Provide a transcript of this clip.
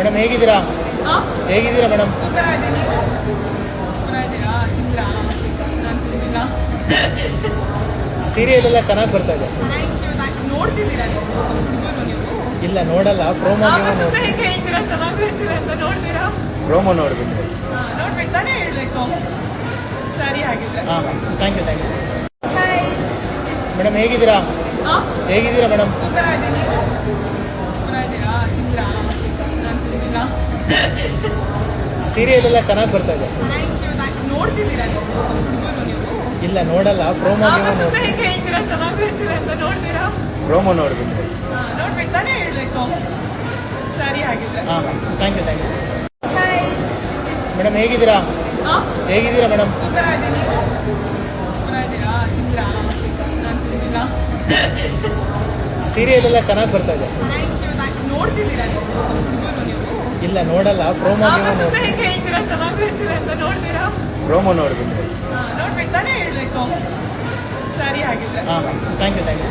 Madam ಹೇಗಿದ್ದೀರಾ? ಹಾಂ ಹೇಗಿದ್ದೀರಾ ಮೇಡಮ್? ಸೂಪರ್ ಇದ್ದೀನಿ. ಸೂಪರ್ ಇದ್ದೀರಾ? ತಿಂದ್ರಾ? ನಾನು ತಿಂದಿಲ್ಲ. ಸೀರಿಯಲ್ ಎಲ್ಲ ಚೆನ್ನಾಗಿ ಬರ್ತಾ ಇದೆ. Thank you. ನೋಡ್ತಿದ್ದೀರಾ ನೀವು ಹುಡುಗರು ನೀವು? ಇಲ್ಲ ನೋಡಲ್ಲ, ಪ್ರೋಮೋ ಸುಮ್ಮನೆ ಹೇಗೆ ಹೇಳ್ತೀರಾ ಚೆನ್ನಾಗಿ ಹೇಳ್ತೀರಾ ಅಂತ ನೋಡ್ತೀರಾ? ಪ್ರೋಮೋ ನೋಡ್ಬಿಟ್ಟು. ನೋಡ್ಬಿಟ್ಟು ತಾನೇ ಹೇಳ್ಬೇಕು. ಸರಿ ಹಾಗಿದ್ರೆ. ಹಾಂ thank you thank you. Hi madam ಹೇಗಿದ್ದೀರಾ? ಹಾಂ ಹೇಗಿದ್ದೀರಾ ಮೇಡಮ್? ಸೂಪರ್ ಇದ್ದೀನಿ. ಸೂಪರ್ ಇದ್ದೀರಾ? ತಿಂದ್ರಾ? ನಾನು ತಿಂದಿಲ್ಲ. ಸೀರಿಯಲ್ ಎಲ್ಲ ಚೆನ್ನಾಗಿ ಬರ್ತಾ ಇದೆ. Thank you. ನೋಡ್ತಿದ್ದೀರಾ ನೀವು ಹುಡುಗರು ನೀವು? ಇಲ್ಲ ನೋಡಲ್ಲ, ಪ್ರೋಮೋ ಸುಮ್ಮನೆ ಹೇಗೆ ಹೇಳ್ತೀರಾ ಚೆನ್ನಾಗಿ ಹೇಳ್ತೀರಾ ಅಂತ ನೋಡ್ತೀರಾ? ಪ್ರೋಮೋ ನೋಡ್ಬಿಟ್ಟು. ನೋಡ್ಬಿಟ್ಟು ತಾನೇ ಹೇಳ್ಬೇಕು. ಸರಿ ಹಾಗಿದ್ರೆ. ಹಾಂ thank you thank you. Hi madam ಹೇಗಿದ್ದೀರಾ? ಹಾಂ ಹೇಗಿದ್ದೀರಾ ಮೇಡಮ್? ಸೂಪರ್ ಇದ್ದೀನಿ. ಸೂಪರ್ ಇದ್ದೀರಾ? ತಿಂದ್ರಾ? ನಾನು ತಿಂದಿಲ್ಲ. ಸೀರಿಯಲ್ ಎಲ್ಲ ಚೆನ್ನಾಗಿ ಬರ್ತಾ ಇದೆ. Thank you. ನೋಡ್ತಿದ್ದೀರಾ ನೀವು ಹುಡುಗರು ನೀವು? ಇಲ್ಲ ನೋಡಲ್ಲ, ಪ್ರೋಮೋ ಸುಮ್ಮನೆ ಹೇಗೆ ಹೇಳ್ತೀರಾ ಚೆನ್ನಾಗಿ ಹೇಳ್ತೀರಾ ಅಂತ ನೋಡ್ತೀರಾ? ಪ್ರೋಮೋ ನೋಡ್ಬಿಟ್ಟು. ನೋಡ್ಬಿಟ್ಟು ತಾನೇ ಹೇಳ್ಬೇಕು. ಸರಿ ಹಾಗಿದ್ರೆ. ಹಾಂ ಥ್ಯಾಂಕ್ ಯು ಥ್ಯಾಂಕ್ ಯು.